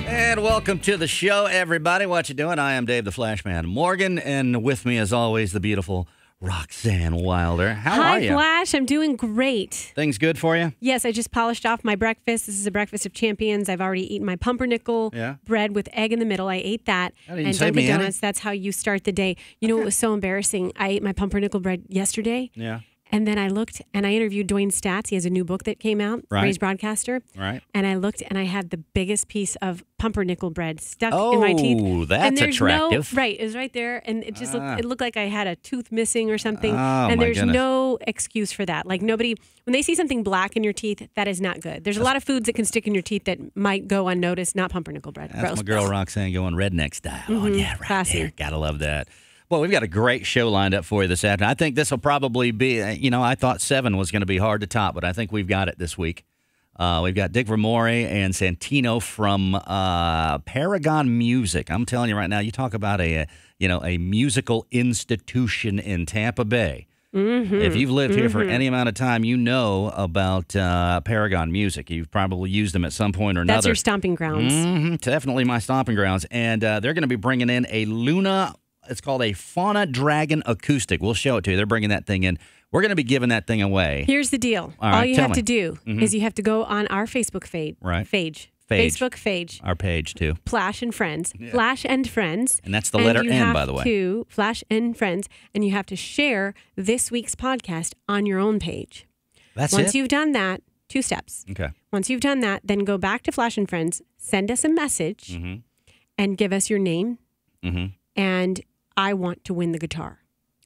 And welcome to the show, everybody. What you doing? I am Dave the Flashman Morgan, and with me, as always, the beautiful Roxanne Wilder. How are you? Hi, Flash. I'm doing great. Things good for you? Yes, I just polished off my breakfast. This is a breakfast of champions. I've already eaten my pumpernickel bread with egg in the middle. I ate that. And Dunkin' Donuts, that's how you start the day. You know, it was so embarrassing. I ate my pumpernickel bread yesterday. Yeah. And then I looked and I interviewed Dwayne Statz. He has a new book that came out, Raised Broadcaster. Right. And I looked and I had the biggest piece of pumpernickel bread stuck in my teeth. Oh, that's attractive. Right, it was right there. And it just looked like I had a tooth missing or something. Oh, and there's goodness. no excuse for that. Like when they see something black in your teeth, that is not good. There's a lot of foods that can stick in your teeth that might go unnoticed, not pumpernickel bread. That's Gross. my girl Roxanne going redneck style. Oh, yeah, right Classy. there. Gotta love that. Well, we've got a great show lined up for you this afternoon. I think this will probably be, I thought 7 was going to be hard to top, but I think we've got it this week. We've got Dick Rumore and Santino from Paragon Music. I'm telling you right now, you talk about a musical institution in Tampa Bay. Mm-hmm. If you've lived here for any amount of time, you know about Paragon Music. You've probably used them at some point or another. That's your stomping grounds. Mm-hmm, definitely my stomping grounds. And they're going to be bringing in a Luna. It's called a Fauna Dragon Acoustic. We'll show it to you. They're bringing that thing in. We're going to be giving that thing away. Here's the deal. All you have to do is you have to go on our Facebook feed. Right. Facebook page. Our page, too. Flash and Friends. Yeah. Flash and Friends. And that's the letter N, by the way. Flash and Friends. And you have to share this week's podcast on your own page. Once you've done that, 2 steps. Okay. Once you've done that, then go back to Flash and Friends, send us a message, and give us your name. And I want to win the guitar.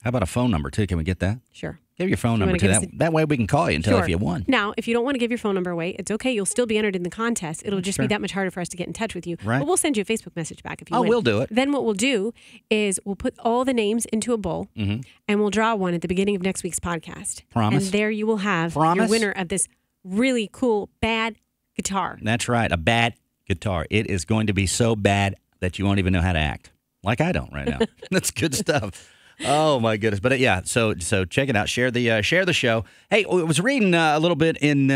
How about a phone number, too? Can we get that? Sure. Give your phone number, too. That way we can call you and tell if you won. Now, if you don't want to give your phone number away, it's okay. You'll still be entered in the contest. It'll just be that much harder for us to get in touch with you. Right. But we'll send you a Facebook message back if you win. Oh, we'll do it. Then what we'll do is we'll put all the names into a bowl, and we'll draw one at the beginning of next week's podcast. Promise? And there you will have your winner of this really cool, bad guitar. That's right. A bad guitar. It is going to be so bad that you won't even know how to act. Like I don't right now. That's good stuff. Oh my goodness! But so check it out. Share the show. Hey, I was reading a little bit in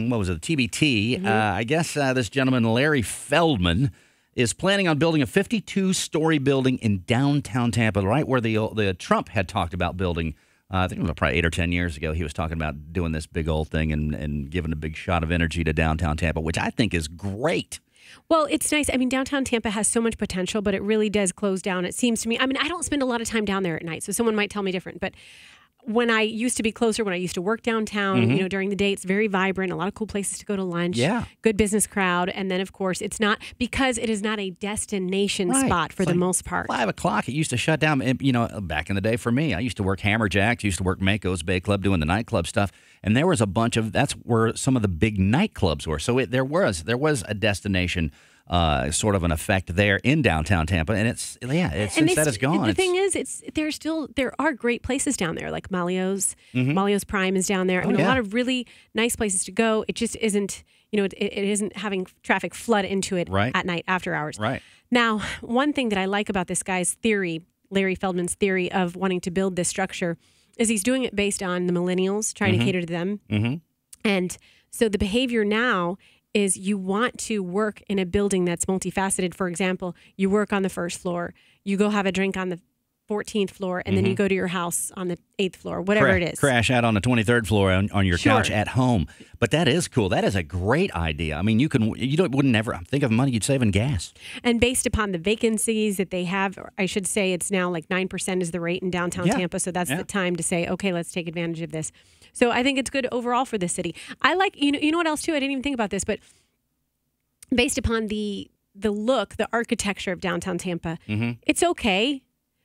what was it? TBT. I guess this gentleman Larry Feldman is planning on building a 52-story building in downtown Tampa, right where the Trump had talked about building. I think it was probably 8 or 10 years ago. He was talking about doing this big old thing and giving a big shot of energy to downtown Tampa, which I think is great. Well, it's nice. I mean, downtown Tampa has so much potential, but it really does close down, it seems to me. I mean, I don't spend a lot of time down there at night, so someone might tell me different. But when I used to be closer, when I used to work downtown, during the day, it's very vibrant, a lot of cool places to go to lunch, good business crowd. And then, of course, it's not, because it is not a destination spot for the most part. 5 o'clock, it used to shut down. Back in the day for me, I used to work Hammerjacks, used to work Mako's Bay Club doing the nightclub stuff. And there was a bunch of, that's where some of the big nightclubs were. So there was a destination sort of an effect there in downtown Tampa, and since that is gone. The thing is, there are great places down there, like Malio's. Malio's Prime is down there. I mean, a lot of really nice places to go. It just isn't, it isn't having traffic flood into it at night after hours. Right. Now, one thing that I like about this guy's theory, Larry Feldman's theory of wanting to build this structure, is he's doing it based on the millennials, trying to cater to them. And so the behavior now is you want to work in a building that's multifaceted. For example, you work on the first floor, you go have a drink on the 14th floor, and then you go to your house on the 8th floor, whatever it is. Crash out on the 23rd floor on your couch at home. But that is cool. That is a great idea. I mean, wouldn't never think of money you'd save in gas. And based upon the vacancies that they have, or I should say it's now like 9% is the rate in downtown Tampa. So that's the time to say, okay, let's take advantage of this. So I think it's good overall for the city. I like, you know what else too? I didn't even think about this, but based upon the look, the architecture of downtown Tampa, it's okay.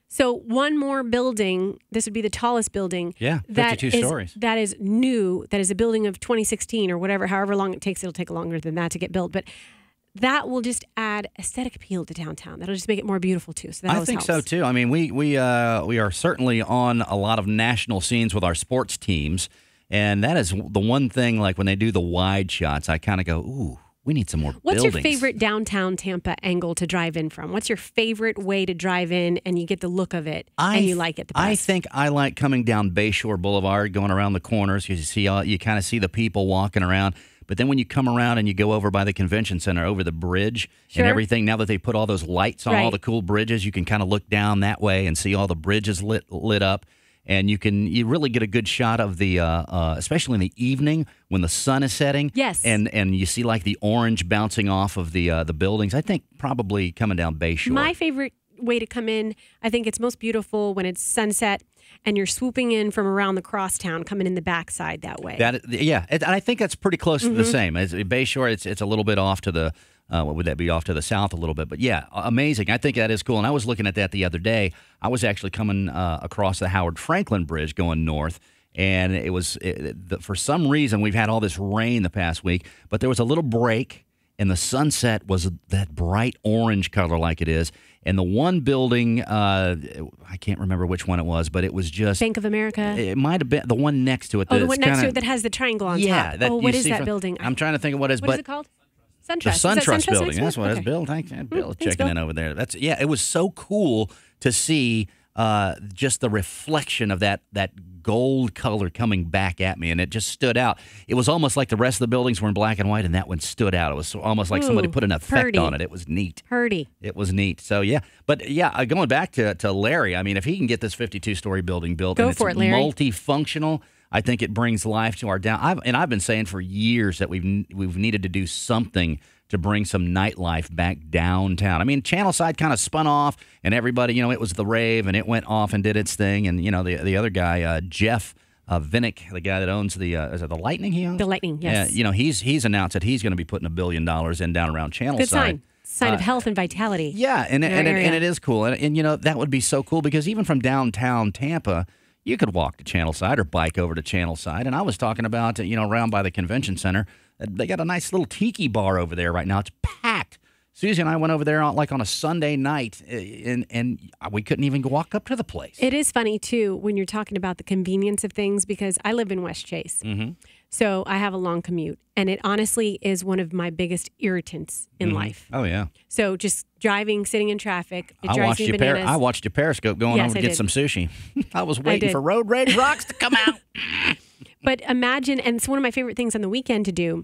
So one more building, this would be the tallest building. Yeah, 52 stories. That is new, that is a building of 2016 or whatever, however long it takes. It'll take longer than that to get built. But that will just add aesthetic appeal to downtown. That'll just make it more beautiful too. So that I think so too. I mean, we are certainly on a lot of national scenes with our sports teams, and that is the one thing. Like when they do the wide shots, I kind of go, ooh. We need some more What's buildings. your favorite downtown Tampa angle to drive in from? What's your favorite way to drive in and you get the look of it and you like it the best? I think I like coming down Bayshore Boulevard, going around the corners. You kind of see the people walking around. But then when you come around and you go over by the convention center, over the bridge and everything, now that they put all those lights on all the cool bridges, you can kind of look down that way and see all the bridges lit up. And you really get a good shot of the, especially in the evening when the sun is setting. Yes. And you see like the orange bouncing off of the buildings. I think probably coming down Bayshore. My favorite way to come in, I think it's most beautiful when it's sunset and you're swooping in from around the crosstown, coming in the backside that way. I think that's pretty close to the same. As Bayshore, it's a little bit off to the, what would that be, off to the south a little bit. But yeah, amazing. I think that is cool. And I was looking at that the other day. I was actually coming across the Howard Franklin Bridge going north. And it was, for some reason, we've had all this rain the past week, but there was a little break, and the sunset was that bright orange color like it is. And the one building, I can't remember which one it was, but it was just... Bank of America? It might have been the one next to it. The one next to it that has the triangle on top. What is that building? I'm trying to think of what it is. What is it called? SunTrust. The SunTrust building. That's what it's Bill. Thanks, Bill. Checking in over there. It was so cool to see just the reflection of that gold color coming back at me, and it just stood out. It was almost like the rest of the buildings were in black and white, and that one stood out. It was almost like somebody put an effect on it. It was neat. It was neat. So, yeah. But, yeah, going back to Larry, I mean, if he can get this 52-story building built and it's multifunctional, I think it brings life to our down. I've been saying for years that we've needed to do something to bring some nightlife back downtown. I mean, Channelside kind of spun off, and everybody, it was the rave, and it went off and did its thing. And the other guy, Jeff Vinnick, the guy that owns the is it the Lightning he owns? The Lightning, yes. Yeah, he's announced that he's going to be putting $1 billion in down around Channelside. Good sign of health and vitality. Yeah, and it is cool, and that would be so cool because even from downtown Tampa, you could walk to Channelside or bike over to Channelside. And I was talking about, around by the convention center, they got a nice little tiki bar over there right now. It's packed. Susie and I went over there on a Sunday night, and we couldn't even walk up to the place. It is funny, too, when you're talking about the convenience of things, because I live in West Chase. Mm-hmm. So I have a long commute, and it honestly is one of my biggest irritants in life. Oh, yeah. So just driving, sitting in traffic, it drives me bananas. I watched your Periscope going over to get some sushi. I was waiting for Road Rage Rocks to come out. But imagine, and it's one of my favorite things on the weekend to do,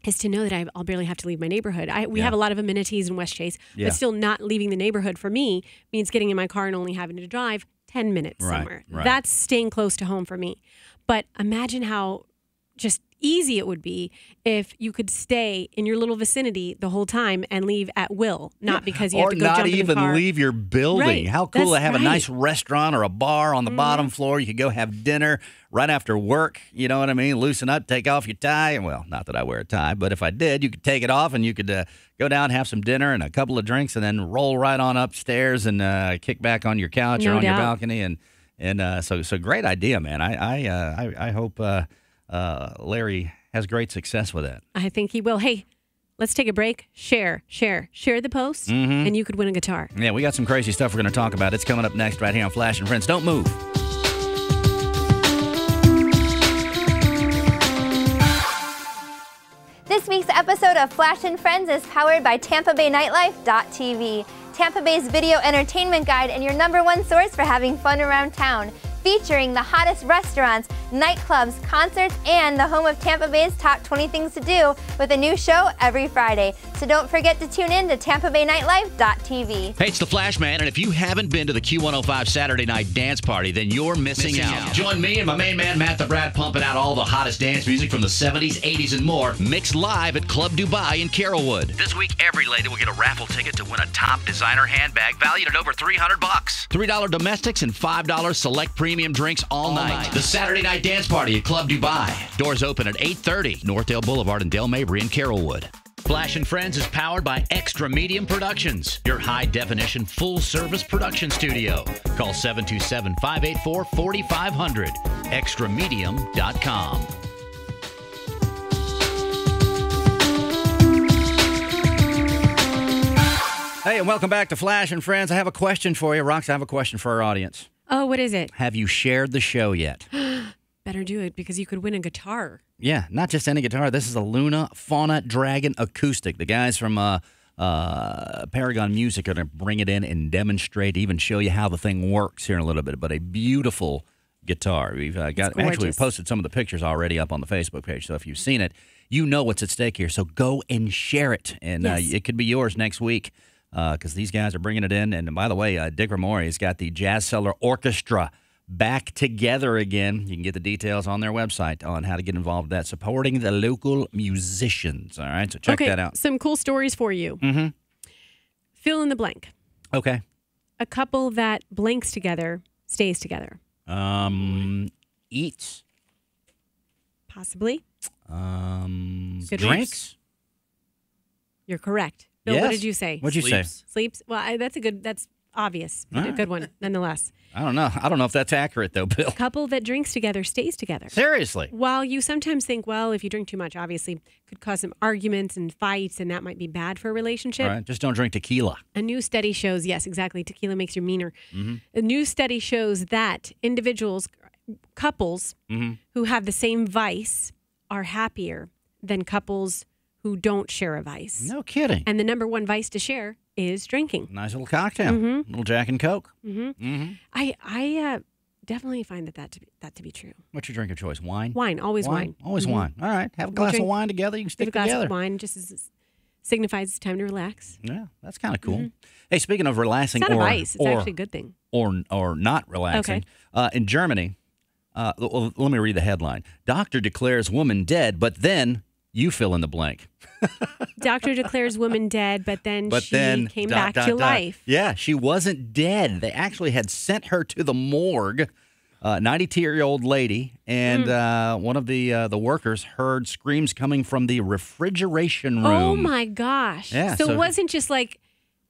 is to know that I'll barely have to leave my neighborhood. We have a lot of amenities in West Chase, but still not leaving the neighborhood for me means getting in my car and only having to drive 10 minutes somewhere. Right. That's staying close to home for me. But imagine how just easy it would be if you could stay in your little vicinity the whole time and leave at will, not because you have to go jump in the car. Or not even leave your building. Right. How cool to have a nice restaurant or a bar on the bottom floor. You could go have dinner right after work. You know what I mean? Loosen up, take off your tie. Well, not that I wear a tie, but if I did, you could take it off and you could go down, have some dinner and a couple of drinks, and then roll right on upstairs and kick back on your couch or on your balcony. And so great idea, man. I hope Larry has great success with that. I think he will. Hey, let's take a break. Share the post, and you could win a guitar. Yeah, we got some crazy stuff we're going to talk about. It's coming up next right here on Flash and Friends. Don't move. This week's episode of Flash and Friends is powered by TampaBayNightlife.tv, Tampa Bay's video entertainment guide and your #1 source for having fun around town. Featuring the hottest restaurants, nightclubs, concerts, and the home of Tampa Bay's top 20 things to do with a new show every Friday. So don't forget to tune in to TampaBayNightlife.tv. Hey, it's the Flash Man, and if you haven't been to the Q105 Saturday Night Dance Party, then you're missing out. Join me and my main man, Matt the Brat, pumping out all the hottest dance music from the 70s, 80s, and more, mixed live at Club Dubai in Carrollwood. This week, every lady will get a raffle ticket to win a top designer handbag valued at over $300. $3 domestics and $5 select premium drinks all night. The Saturday Night Dance Party at Club Dubai. Doors open at 8:30, Northdale Boulevard in Dale Mabry in Carrollwood. Flash and Friends is powered by Xtra Medium Productions, your high-definition, full-service production studio. Call 727-584-4500, extramedium.com. Hey, and welcome back to Flash and Friends. I have a question for you. Rox, I have a question for our audience. Oh, what is it? Have you shared the show yet? Better do it because you could win a guitar. Yeah, not just any guitar. This is a Luna Fauna Dragon acoustic. The guys from Paragon Music are going to bring it in and demonstrate, even show you how the thing works here in a little bit. But a beautiful guitar. We've gorgeous. we've posted some of the pictures already up on the Facebook page. So if you've seen it, you know what's at stake here. So go and share it, and Yes. it could be yours next week because these guys are bringing it in. And by the way, Dick Rumore has got the Jazz Cellar Orchestra back together again. You can get the details on their website on how to get involved with that, supporting the local musicians. All right, so check that out. Some cool stories for you. Mm-hmm. Fill in the blank. Okay. A couple that blanks together stays together. Eats. Possibly. Drinks. Sleeps. You're correct. Bill, Yes. what did you say? What'd you say? Sleeps. Well, that's obvious. But a good one, nonetheless. I don't know. I don't know if that's accurate, though, Bill. A couple that drinks together stays together. Seriously. While you sometimes think, well, if you drink too much, obviously could cause some arguments and fights, and that might be bad for a relationship. All right. Just don't drink tequila. A new study shows, yes, exactly, tequila makes you meaner. Mm-hmm. A new study shows that couples Mm-hmm. who have the same vice are happier than couples who don't share a vice. No kidding. And the number one vice to share is drinking. Nice little cocktail. Mm-hmm. Little Jack and Coke. I definitely find that to be true. What's your drink of choice? Wine? Wine, always wine. Always Mhm. wine. All right. Have a We'll glass of drink- wine together. You can Have stick a glass together. of wine just as signifies it's time to relax. Yeah, that's kind of cool. Hey, speaking of relaxing It's not or, a vice. It's or, actually a good thing. or not relaxing, in Germany, let me read the headline. Doctor declares woman dead, but then you fill in the blank. Doctor declares woman dead, but then she came back to dot. life. Yeah, she wasn't dead. They actually had sent her to the morgue. 92-year-old lady, and one of the workers heard screams coming from the refrigeration room. Oh my gosh! Yeah, so so- it wasn't just like,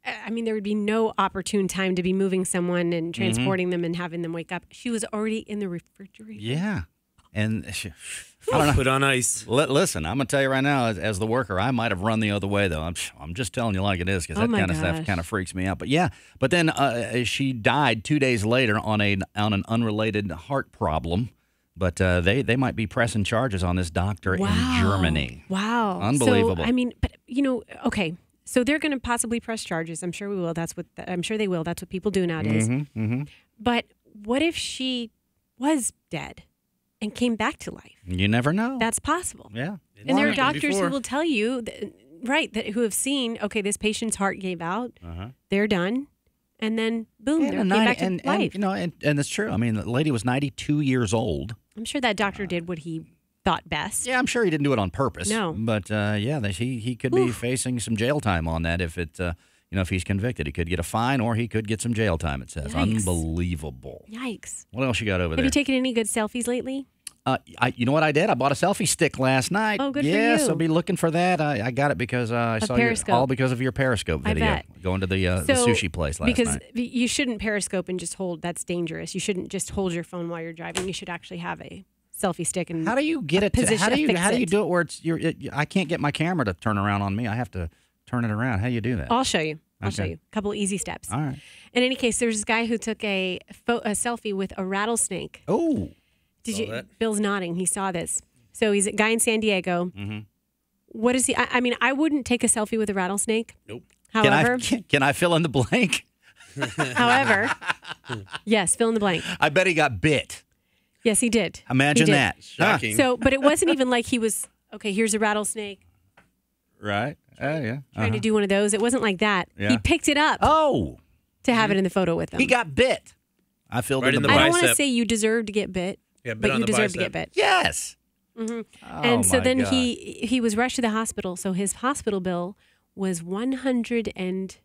I mean, there would be no opportune time to be moving someone and transporting them and having them wake up. She was already in the refrigerator. Yeah, and I don't know. Put on ice. Listen, I'm gonna tell you right now, as the worker, I might have run the other way though. I'm just telling you like it is because Oh that my kind of stuff gosh. kind of freaks me out. But yeah, but then she died 2 days later on an unrelated heart problem. But they might be pressing charges on this doctor in Germany. Wow, Unbelievable. So, I mean, but okay. So they're going to possibly press charges. I'm sure we will. I'm sure they will. That's what people do nowadays. But what if she was dead and came back to life? You never know. That's possible. Yeah. And there are happened doctors before. who will tell you, who have seen, okay, this patient's heart gave out, they're done, and then boom, they're came back to life. And it's true. I mean, the lady was 92 years old. I'm sure that doctor did what he thought best. Yeah, I'm sure he didn't do it on purpose. No. But he could be facing some jail time on that if if he's convicted. He could get a fine or he could get some jail time, it says. Yikes. Unbelievable. Yikes. What else you got over Have there? you taken any good selfies lately? You know what I did? I bought a selfie stick last night. Oh, good for yes, you. I'll be looking for that. I got it because I saw Periscope. all because of your Periscope I video. bet. Going to the sushi place last because night. you shouldn't Periscope and just hold. That's dangerous. You shouldn't just hold your phone while you're driving. You should actually have a selfie stick and How do you get it? How do you fix do it where it's I can't get my camera to turn around on me. I have to turn it around. How do you do that? I'll show you. I'll show Okay. you a couple easy steps. All right. In any case, there's this guy who took a selfie with a rattlesnake. Oh. Bill's nodding. He saw this. So he's a guy in San Diego. Mm-hmm. What is he? I mean, I wouldn't take a selfie with a rattlesnake. Nope. However, Can I fill in the blank? however, yes, fill in the blank. I bet he got bit. Yes, he did. Imagine He did. that. Shocking. So, but it wasn't even like he was, okay, here's a rattlesnake, Right. Oh, yeah. trying to do one of those. It wasn't like that. Yeah. He picked it up Oh, to have it in the photo with him. he got bit. I filled Right in in the the I blank. don't want to bicep. say you deserve to get bit, Yeah, bit but on you the deserve to bicep. get bit. Yes. Mm-hmm. Oh, And so my then God. he was rushed to the hospital. So his hospital bill was $10,000.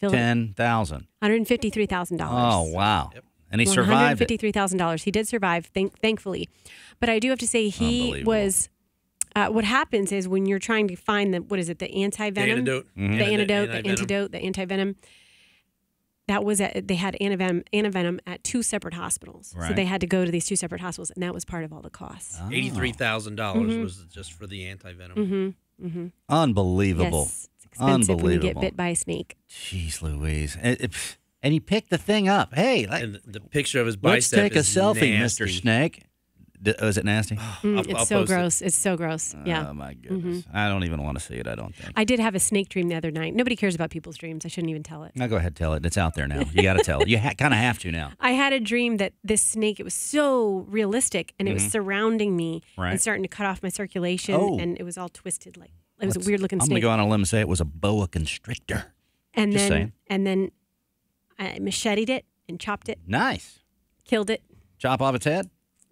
$153,000. Oh, wow. And he survived it. $153,000. He did survive, thankfully. But I do have to say he Unbelievable. was. What happens is when you're trying to find the anti-venom, antidote. the antidote, the anti-venom. That was they had antivenom at two separate hospitals, so Right. they had to go to these two separate hospitals, and that was part of all the costs. $83,000 was just for the anti-venom. Unbelievable. Yes, it's expensive when you get Unbelievable. bit by a snake. Jeez Louise. And he picked the thing up. Hey, And the picture of his let's bicep take a is selfie, nasty. Mr. Snake. Is it nasty? I'll It's so post it. gross. It's so gross. Yeah. Oh, my goodness. I don't even want to see it, I don't think. I did have a snake dream the other night. Nobody cares about people's dreams. I shouldn't even tell it. Now, go ahead, tell it. It's out there now. You got to tell it. You kind of have to now. I had a dream that this snake, it was so realistic, and it was surrounding me Right. and starting to cut off my circulation, Oh. and it was all twisted. Like it was a weird-looking I'm going to snake. go on a limb and say it was a boa constrictor. And Just then, saying. and then I macheted it and chopped it, Nice. killed it. Chop off its head?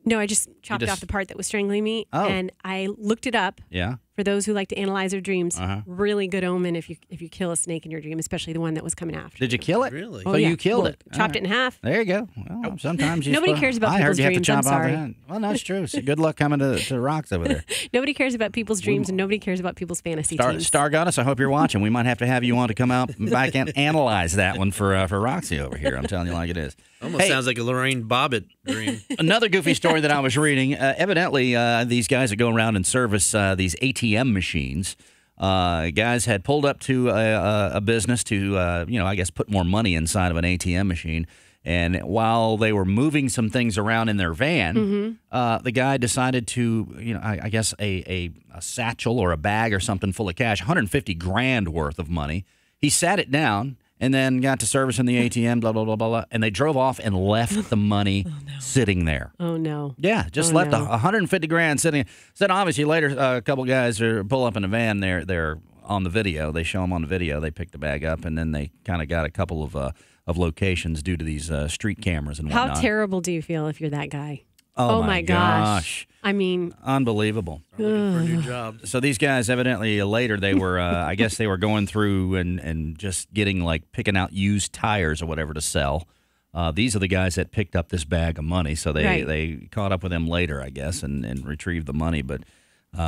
No, I just chopped just- off the part that was strangling me, Oh. and I looked it up. Yeah. For those who like to analyze their dreams, Uh-huh. really good omen if you kill a snake in your dream, especially the one that was coming after. Did you kill it? Really? So Oh, yeah. you killed Well, it. Chopped it in half. There you go. Well, sometimes you Nobody supposed- cares about I heard people's you have dreams. to chop I'm off sorry. the hand. Well, no, it's true. So good luck coming to Rocks over there. Nobody cares about people's dreams, and nobody cares about people's fantasy teams. Star Goddess, I hope you're watching. We might have to have you on to come out back and analyze that one for Roxy over here. I'm telling you like it is. Almost Hey. sounds like a Lorraine Bobbitt dream. Another goofy story that I was reading. Evidently, these guys that go around and service these ATM machines, guys had pulled up to a business to, I guess, put more money inside of an ATM machine. And while they were moving some things around in their van, the guy decided to, I guess a satchel or a bag or something full of cash, 150 grand worth of money. He sat it down and then got to servicing the ATM, blah, blah, blah, blah, blah. And they drove off and left the money sitting there. Oh, no. Yeah, just Oh, left no. 150 grand sitting. Then obviously later, a couple guys pull up in a van. They're on the video. They show them on the video. They pick the bag up, and then they kind of got a couple of locations due to these street cameras and whatnot. How terrible do you feel if you're that guy? Oh, my gosh. I mean, Unbelievable. Looking for a new job. So these guys evidently later they were I guess they were going through and just getting picking out used tires or whatever to sell. These are the guys that picked up this bag of money. So they caught up with them later, I guess, and retrieved the money. But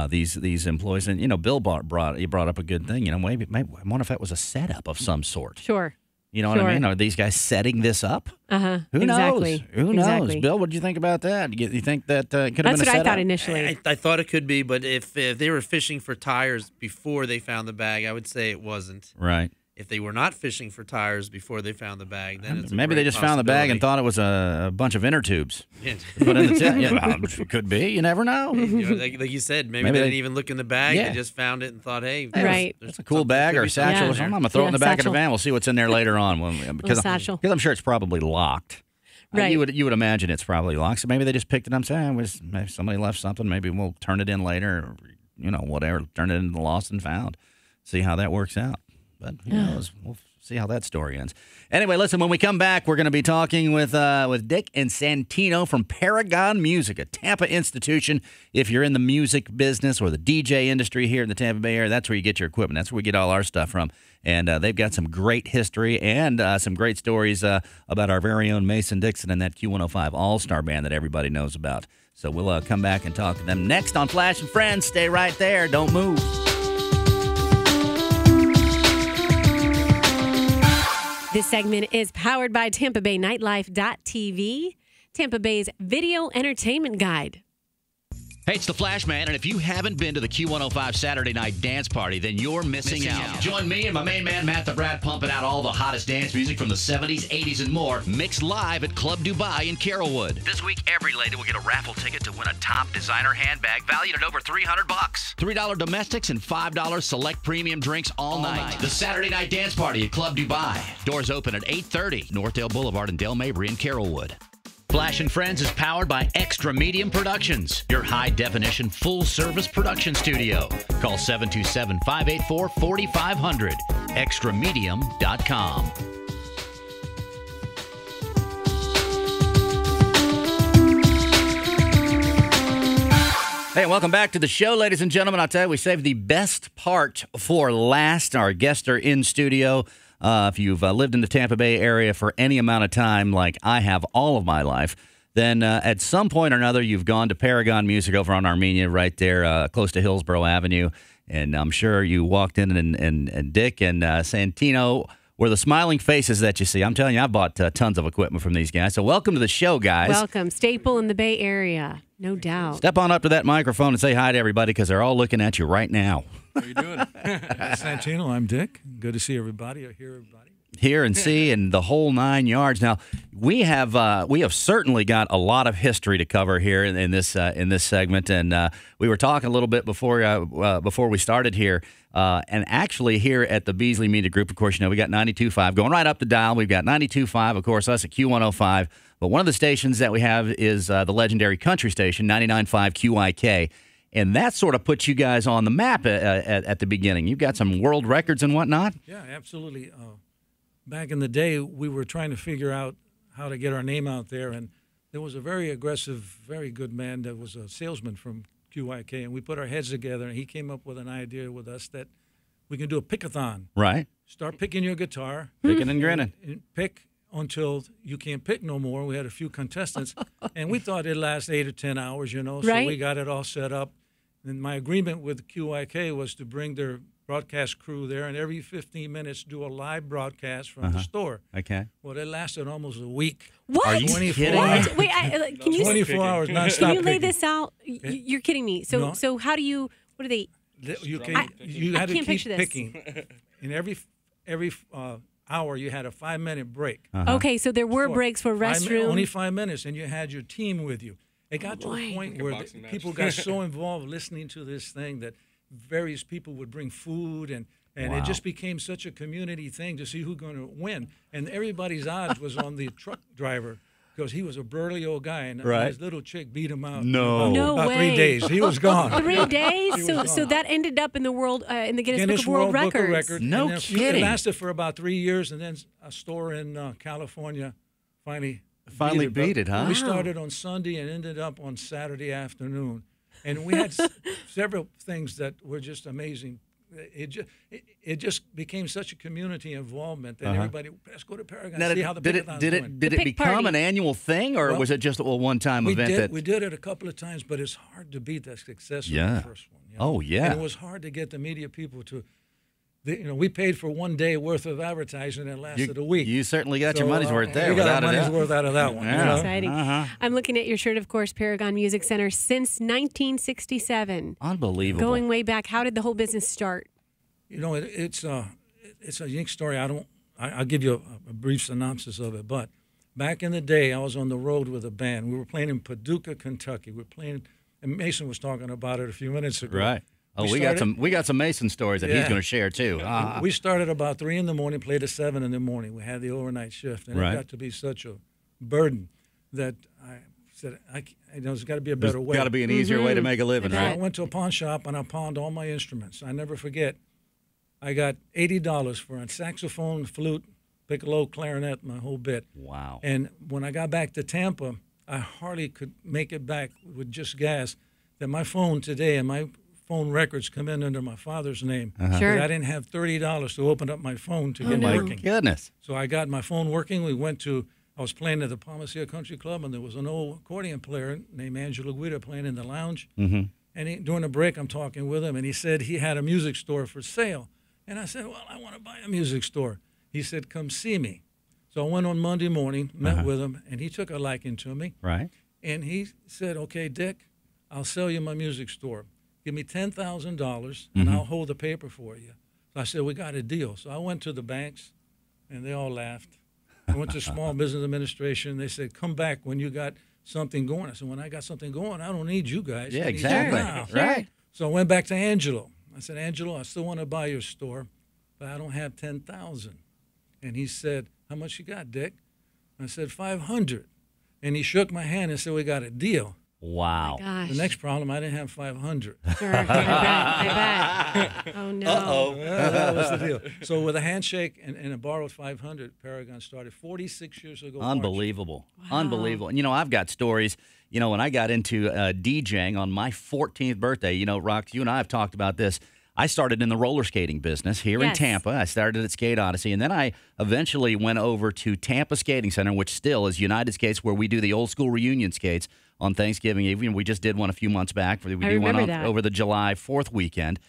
these employees, and Bill brought up a good thing. Maybe I wonder if that was a setup of some sort. sure. You know what I mean? Are these guys setting this up? Uh-huh. Who exactly. knows? Who knows? Exactly. Bill, what did you think about that? You think that could have been a That's what I setup? thought initially. I thought it could be, but if they were fishing for tires before they found the bag, I would say it wasn't. Right. If they were not fishing for tires before they found the bag, then it's a Maybe they great just found the bag and possibility. thought it was a bunch of inner tubes. Yeah. Put in the it could be. You never know. Like you said, maybe Maybe they they- didn't even look in the bag. Yeah. They just found it and thought, hey, Right. It's a cool bag or a satchel or something. I'm going to throw it in the back of the satchel. van. We'll see what's in there later on. Because satchel. I'm sure it's probably locked. Right. You would imagine it's probably locked. So maybe they just picked it up and said, maybe somebody left something. Maybe we'll turn it in later. Or, whatever. Turn it into lost and found. See how that works out. But who knows? We'll see how that story ends. Anyway, listen, when we come back, we're going to be talking with Dick and Santino from Paragon Music, a Tampa institution. If you're in the music business or the DJ industry here in the Tampa Bay area, that's where you get your equipment. That's where we get all our stuff from. And they've got some great history and some great stories about our very own Mason Dixon and that Q105 All-Star Band that everybody knows about. So we'll come back and talk to them next on Flash and Friends. Stay right there. Don't move. This segment is powered by Tampa Bay Nightlife.tv, Tampa Bay's video entertainment guide. Hey, it's the Flash Man, and if you haven't been to the Q105 Saturday Night Dance Party, then you're missing out. Join me and my main man, Matt the Brat, pumping out all the hottest dance music from the 70s, 80s, and more, mixed live at Club Dubai in Carrollwood. This week, every lady will get a raffle ticket to win a top designer handbag valued at over $300. $3 domestics and $5 select premium drinks all night. The Saturday Night Dance Party at Club Dubai. Doors open at 8:30, Northdale Boulevard in Dale Mabry in Carrollwood. Flash and Friends is powered by Xtra Medium Productions, your high-definition, full-service production studio. Call 727-584-4500, extramedium.com. Hey, welcome back to the show, ladies and gentlemen. I'll tell you, we saved the best part for last. Our guests are in studio. If you've lived in the Tampa Bay area for any amount of time, like I have all of my life, then at some point or another, you've gone to Paragon Music over on Armenia, right there close to Hillsborough Avenue. And I'm sure you walked in and Dick and Santino were the smiling faces that you see. I'm telling you, I bought tons of equipment from these guys. So welcome to the show, guys. Welcome. Staple in the Bay Area. No doubt. Step on up to that microphone and say hi to everybody because they're all looking at you right now. How you doing? Santino, I'm Dick. Good to see everybody or hear everybody. hear and see and the whole 9 yards. Now, we have certainly got a lot of history to cover here in this segment, and we were talking a little bit before we started here. And actually here at the Beasley Media Group, of course, we got 92.5 going right up the dial. We've got 92.5, of course, us at Q105. But one of the stations that we have is the legendary country station, 99.5 QIK. And that sort of puts you guys on the map at the beginning. You've got some world records and whatnot. Yeah, absolutely. Back in the day, we were trying to figure out how to get our name out there. And there was a very aggressive, very good man that was a salesman from QIK, and we put our heads together, and he came up with an idea with us that we can do a pick-a-thon. Right. Start picking your guitar. Picking and grinning. And pick until you can't pick no more. We had a few contestants, and we thought it'd last 8 or 10 hours, so right. we got it all set up. And my agreement with QIK was to bring their broadcast crew there, and every 15 minutes do a live broadcast from the store. Okay. Well, it lasted almost a week. What? Are you 24 kidding? hours. What? Wait, can you 24 hours nonstop. Can you lay picking. this out? You're kidding me. So No. so how do you? What do they? You I had to can't keep picture this. picking. In every hour, you had a 5-minute break. Okay, so there were Sure. breaks for restroom. Only 5 minutes, and you had your team with you. It got to a point where people got so involved listening to this thing that various people would bring food, and it just became such a community thing to see who's going to win. And everybody's odds was on the truck driver because he was a burly old guy, and Right. his little chick beat him out. No. No about way. 3 days. He was gone. 3 days. So was so gone. that ended up in the world in the Guinness Book of World Book of Records. Records. No And then kidding. It lasted for about 3 years, and then a store in California finally beat it, huh? We Wow. started on Sunday and ended up on Saturday afternoon, and we had several things that were just amazing. It just became such a community involvement that everybody, let's go to Paragon Now, and see how the did Pickathon's it doing. did The it pick become party. an annual thing, or Well, was it just a one-time event? We did it a couple of times, but it's hard to beat the success of Yeah. the first one. Oh, yeah. And it was hard to get the media people to. We paid for 1 day worth of advertising and it lasted a week. You certainly got your So, money's worth there. We got without our a money's doubt. worth out of that one. Yeah. You know? Exciting. I'm looking at your shirt, of course, Paragon Music Center since 1967. Unbelievable. Going way back. How did the whole business start? It's a unique story. I'll give you a brief synopsis of it. But back in the day, I was on the road with a band. We were playing in Paducah, Kentucky. We were playing, and Mason was talking about it a few minutes ago. Right. Oh, we got some Mason stories that he's Yeah. going to share too. We started about 3 in the morning, played at 7 in the morning. We had the overnight shift, and Right. it got to be such a burden that I said, there's got to be a better way. Got to be an easier way to make a living, So right? I went to a pawn shop and I pawned all my instruments. I never forget. I got $80 for a saxophone, flute, piccolo, clarinet, my whole bit. Wow. And when I got back to Tampa, I hardly could make it back with just gas. That my phone today and my phone records come in under my father's name. Sure. I didn't have $30 to open up my phone to get no. it working. Goodness. So I got my phone working. I was playing at the Palmacia Country Club, and there was an old accordion player named Angelo Guida playing in the lounge. Mm-hmm. And during the break, I'm talking with him, and he said he had a music store for sale. And I said, well, I want to buy a music store. He said, come see me. So I went on Monday morning, met with him, and he took a liking to me. Right. And he said, okay, Dick, I'll sell you my music store. Give me $10,000, and I'll hold the paper for you. So I said, we got a deal. So I went to the banks, and they all laughed. I went to Small Business Administration. They said, come back when you got something going. I said, when I got something going, I don't need you guys. Yeah, I need you exactly. now. Right. So I went back to Angelo. I said, Angelo, I still want to buy your store, but I don't have $10,000. And he said, how much you got, Dick? I said, $500. And he shook my hand and said, we got a deal. Wow. Gosh. The next problem, I didn't have $500. Sure. I bet. Oh, no. Yeah, that was the deal. So with a handshake and a borrowed $500, Paragon started 46 years ago. March. Unbelievable. Unbelievable. And, I've got stories. When I got into DJing on my 14th birthday, Rox, you and I have talked about this. I started in the roller skating business here in Yes. Tampa. I started at Skate Odyssey, and then I eventually went over to Tampa Skating Center, which still is United Skates, where we do the old school reunion skates on Thanksgiving Eve. We just did one a few months back. We do one over the July 4th weekend.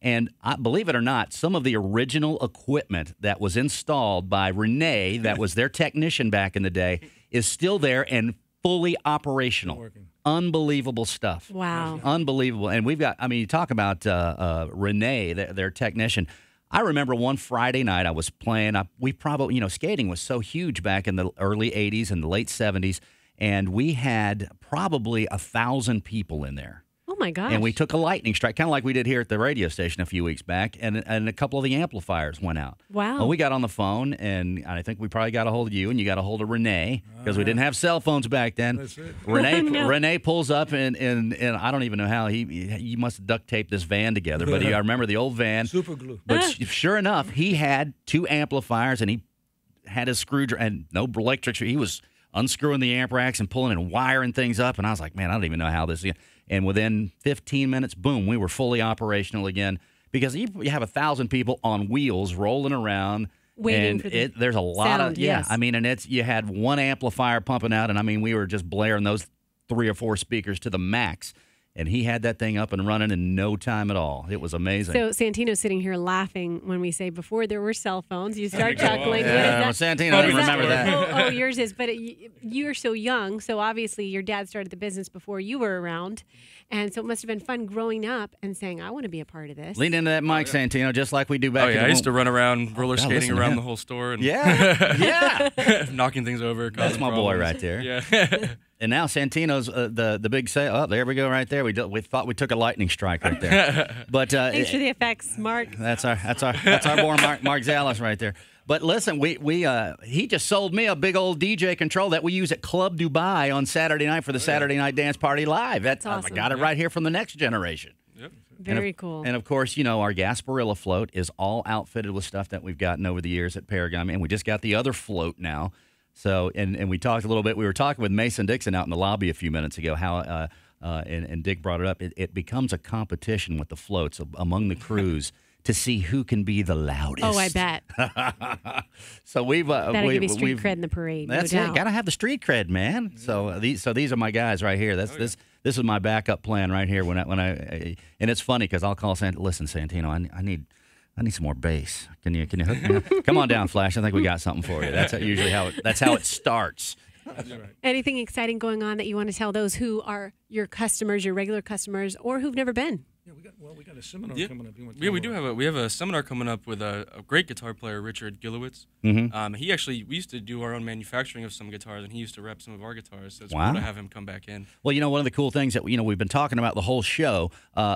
And believe it or not, some of the original equipment that was installed by Renee, that was their technician back in the day, is still there and fully operational. Working. Unbelievable stuff. Wow. Unbelievable. And we've got, you talk about Renee, their technician. I remember one Friday night I was playing. We probably, skating was so huge back in the early 80s and the late 70s, and we had probably 1,000 people in there. Oh, my gosh. And we took a lightning strike, kind of like we did here at the radio station a few weeks back, and a couple of the amplifiers went out. Wow. Well, we got on the phone, and I think we probably got a hold of you, and you got a hold of Renee, because we didn't have cell phones back then. That's it. Renee pulls up, and I don't even know how. He must have duct taped this van together, but I remember the old van. Super glue. But sure enough, he had 2 amplifiers, and he had his screwdriver, and no electric. He was unscrewing the amp racks and pulling and wiring things up, and I was like, man, I don't even know how this is. And within 15 minutes, boom, we were fully operational again, because you have 1,000 people on wheels rolling around. Waiting for the there's a lot sound, of, yes. I mean, and you had one amplifier pumping out, and I mean, we were just blaring those 3 or 4 speakers to the max. And he had that thing up and running in no time at all. It was amazing. So Santino's sitting here laughing when we say before there were cell phones. You start chuckling. Yeah, What is that? Santino doesn't remember that. Oh, yours is. But you're so young, so obviously your dad started the business before you were around. And so it must have been fun growing up and saying, I want to be a part of this. Lean into that mic, Santino, just like we do back in the I used to run around roller skating listen to around him. the whole store. And Yeah. knocking things over. That's my boy right there. Yeah. And now Santino's the big sale. Oh, there we go, right there. We thought we took a lightning strike right there. But Thanks for the effects, Mark. that's our boy Mark Zallis right there. But listen, he just sold me a big old DJ control that we use at Club Dubai on Saturday night for the Saturday Night Dance Party Live. That's awesome. I got it right here from the next generation. Very cool. And of course, our Gasparilla float is all outfitted with stuff that we've gotten over the years at Paragon, and we just got the other float now. So, and we talked a little bit. We were talking with Mason Dixon out in the lobby a few minutes ago. How and Dick brought it up. It becomes a competition with the floats among the crews to see who can be the loudest. Oh, I bet. So we've That'll give you street cred in the parade. That's no it. doubt. Got to have the street cred, man. So these are my guys right here. This is my backup plan right here. When I and it's funny because I'll call listen, Santino, I need some more bass. Can you hook me up? Come on down, Flash. I think we got something for you. That's usually how it starts. That's right. Anything exciting going on that you want to tell those who are your customers, your regular customers, or who've never been? Yeah, we got a seminar coming up. We have a seminar coming up with a great guitar player, Richard Gillowitz. Mm-hmm. We used to do our own manufacturing of some guitars, and he used to rep some of our guitars. So it's Wow. cool to have him come back in. Well, one of the cool things that we've been talking about the whole show,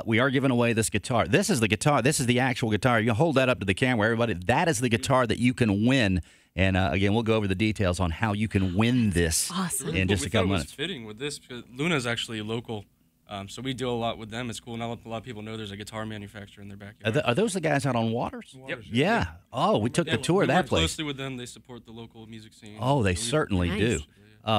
we are giving away this guitar. This is the guitar. This is the actual guitar. You hold that up to the camera, everybody. That is the guitar that you can win. And again, we'll go over the details on how you can win this Awesome. in just a couple minutes. It's fitting with this because Luna's actually local. So we deal a lot with them. It's cool. Not a lot of people know there's a guitar manufacturer in their backyard. Are those the guys out on Waters? Yep. Yeah. Oh, we took the tour of we that work place. closely with them. They support the local music scene. Oh, they So we- certainly Nice. do.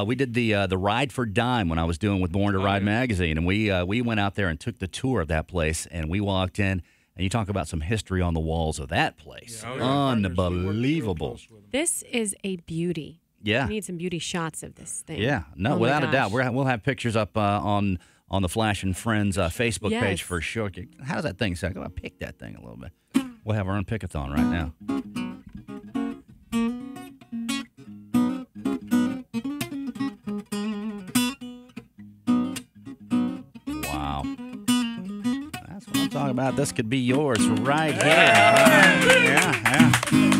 We did the Ride for Dime when I was doing with Born to Ride magazine, and we went out there and took the tour of that place, and we walked in, and you talk about some history on the walls of that place. Yeah, our partners, we work real Unbelievable. close with them. This is a beauty. Yeah. We need some beauty shots of this thing. Yeah, no, Oh my without a doubt. gosh. We'll have pictures up on the Flash and Friends Facebook Yes. page for sure. How does that thing sound? Go ahead, pick that thing a little bit. We'll have our own pick-a-thon right now. Wow. That's what I'm talking about. This could be yours right here. Yeah.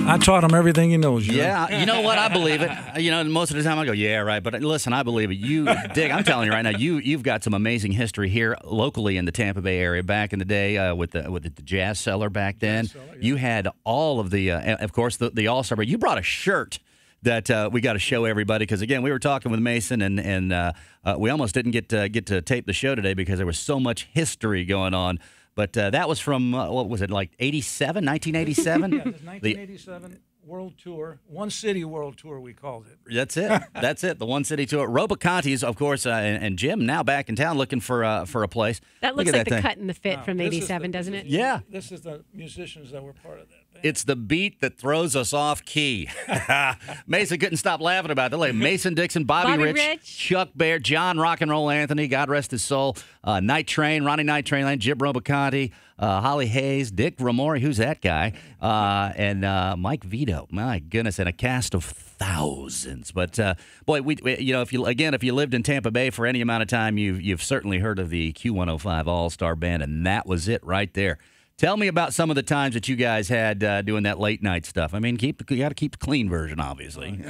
I taught him everything he knows. Yeah, you know what? I believe it. Most of the time I go, yeah, right. But listen, I believe it. You, Dick, I'm telling you right now, you've got some amazing history here locally in the Tampa Bay area. Back in the day with the Jazz Cellar back then, Cellar, yeah. you had all of the, of course, the All-Star. But you brought a shirt that we got to show everybody because again, we were talking with Mason and we almost didn't get to tape the show today because there was so much history going on. But that was from, what was it, like 87, 1987? Yeah, this 1987 World Tour, One City World Tour, we called it. That's it. That's it. The One City Tour. Roboconti's, of course, and Jim now back in town looking for a place. That Look looks at like the thing. cut and the fit from This is '87, the- doesn't this it? is- Yeah. This is the musicians that were part of that band. It's the beat that throws us off key. Mason couldn't stop laughing about it. Like Mason Dixon, Bobby Rich, Chuck Baird, John Rock and Roll Anthony, God rest his soul, Night Train, Ronnie Night Train Lane, Jim Roboconti, Holly Hayes, Dick Rumore, who's that guy, and Mike Vito. My goodness, and a cast of thousands. But boy, we if you lived in Tampa Bay for any amount of time, you've certainly heard of the Q105 All Star Band, and that was it right there. Tell me about some of the times that you guys had doing that late night stuff. I mean, you got to keep the clean version, obviously.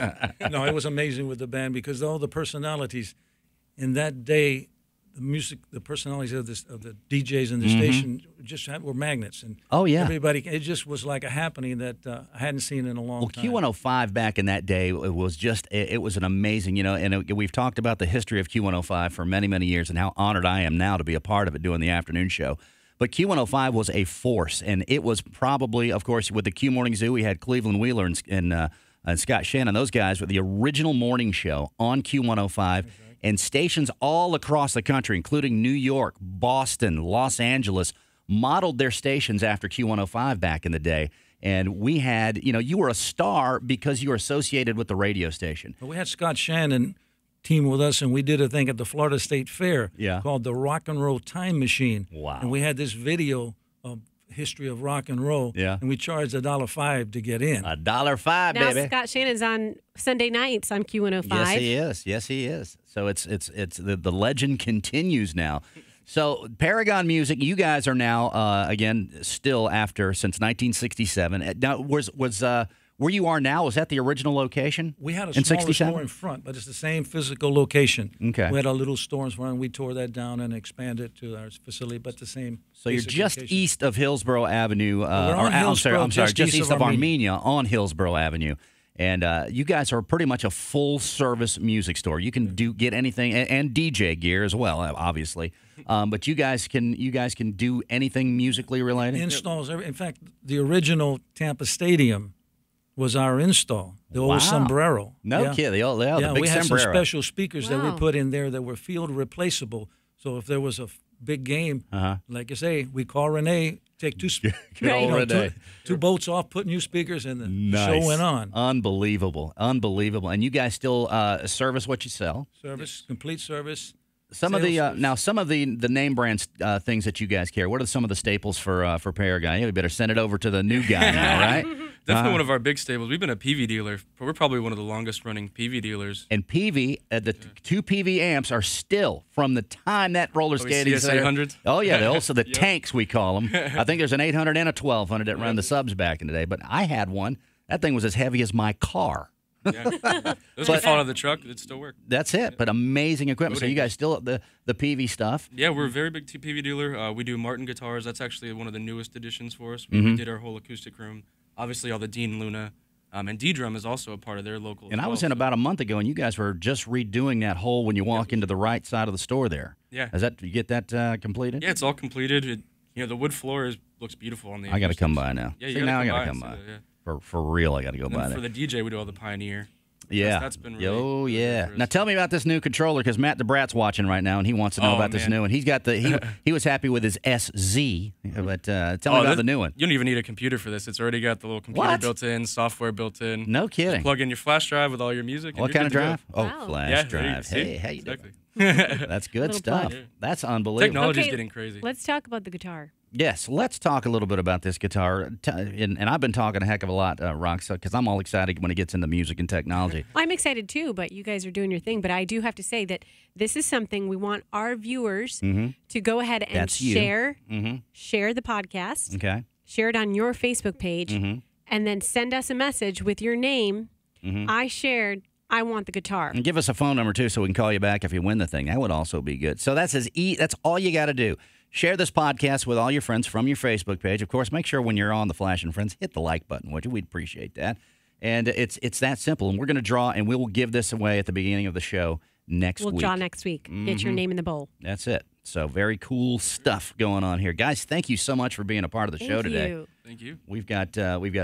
No, it was amazing with the band because all the personalities in that day, the personalities of the DJs in the station were magnets, and everybody. It just was like a happening that I hadn't seen in a long time. Well, Q105 back in that day, it was an amazing, and we've talked about the history of Q105 for many, many years and how honored I am now to be a part of it doing the afternoon show. But Q105 was a force, and it was probably, of course, with the Q Morning Zoo, we had Cleveland Wheeler and Scott Shannon. Those guys were the original morning show on Q105, and stations all across the country, including New York, Boston, Los Angeles, modeled their stations after Q105 back in the day. And we had, you were a star because you were associated with the radio station. We had Scott Shannon team with us, and we did a thing at the Florida State Fair called the Rock and Roll Time Machine. Wow. And we had this video of history of rock and roll, and we charged $1.05 to get in. $1.05, now, baby. Scott Shannon's on Sunday nights on Q105. Yes, he is. Yes, he is. So it's the legend continues now. So Paragon Music, you guys are now again still since 1967. Now where you are now, is that the original location? We had a in smaller 67? store in front, but it's the same physical location. Okay. We had a little store in front, and we tore that down and expanded to our facility, but the same. So you're just location. east of Hillsborough Avenue. I'm sorry, just east of Armenia on Hillsborough Avenue. And you guys are pretty much a full-service music store. You can get anything, and DJ gear as well, obviously. But you guys can do anything musically related? Installs. In fact, the original Tampa Stadium was our install, the old sombrero. No kidding. The big we had sombrero. some special speakers that we put in there that were field replaceable. So if there was a big game, like I say, we call Renee, take two boats off, put new speakers, and the show went on. Unbelievable. And you guys still service what you sell? Complete service. Some of the name brand things that you guys carry. What are some of the staples for Paragon? Yeah, we better send it over to the new guy now, right? Definitely one of our big staples. We've been a PV dealer. We're probably one of the longest running PV dealers. And PV, the two PV amps are still from the time that roller skating. CS800s? Oh, yeah. Also the tanks, we call them. I think there's an 800 and a 1200 that ran the subs back in the day. But I had one. That thing was as heavy as my car. Yeah. Those could fall out of the truck. It'd still work. That's it. But amazing equipment. So you guys still the PV stuff? Yeah, we're a very big PV dealer. We do Martin guitars. That's actually one of the newest additions for us. We did our whole acoustic room. Obviously, all the Dean Luna. And D-Drum is also a part of their local. And I was in about a month ago, and you guys were just redoing that hole when you walk into the right side of the store there. Yeah. You get that completed? Yeah, it's all completed. The wood floor looks beautiful on the. I got to come by now. Yeah, now I got to come by. For real, I got to go by there. For the DJ, we do all the Pioneer. Yeah. That's been really yeah. Now tell me about this new controller, because Matt the Brat's watching right now, and he wants to know about this new one. He's got he was happy with his SZ, but tell me about the new one. You don't even need a computer for this. It's already got the little computer built in, software built in. No kidding. Just plug in your flash drive with all your music. What kind of drive? Flash drive. Hey, how you exactly. doing? That's good stuff. Yeah. That's unbelievable. Technology's getting crazy. Let's talk about the guitar. Yes, let's talk a little bit about this guitar. And I've been talking a heck of a lot, Rox, because I'm all excited when it gets into music and technology. I'm excited too, but you guys are doing your thing. But I do have to say that this is something we want our viewers to go ahead and share the podcast. Okay. Share it on your Facebook page, and then send us a message with your name. I shared. I want the guitar. And give us a phone number, too, so we can call you back if you win the thing. That would also be good. So that's all you got to do. Share this podcast with all your friends from your Facebook page. Of course, make sure when you're on the Flash and Friends, hit the like button, would you? We'd appreciate that. And it's that simple. And we're going to draw, and we will give this away at the beginning of the show next week. We'll draw next week. Get your name in the bowl. That's it. So very cool stuff going on here. Guys, thank you so much for being a part of the show today. Thank you. We've got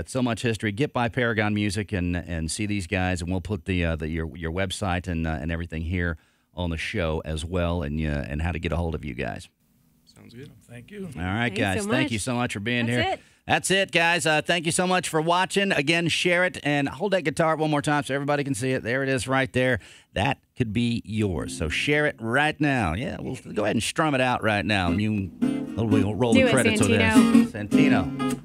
so much history. Get by Paragon Music and see these guys, and we'll put your website and everything here on the show as well, and how to get a hold of you guys. Sounds good. Thank you. All right, guys. Thank you so much for being here. It. That's it, guys. Thank you so much for watching. Again, share it and hold that guitar up one more time so everybody can see it. There it is right there. That could be yours. So share it right now. Yeah, we'll go ahead and strum it out right now. And we'll roll the credits with this. Santino.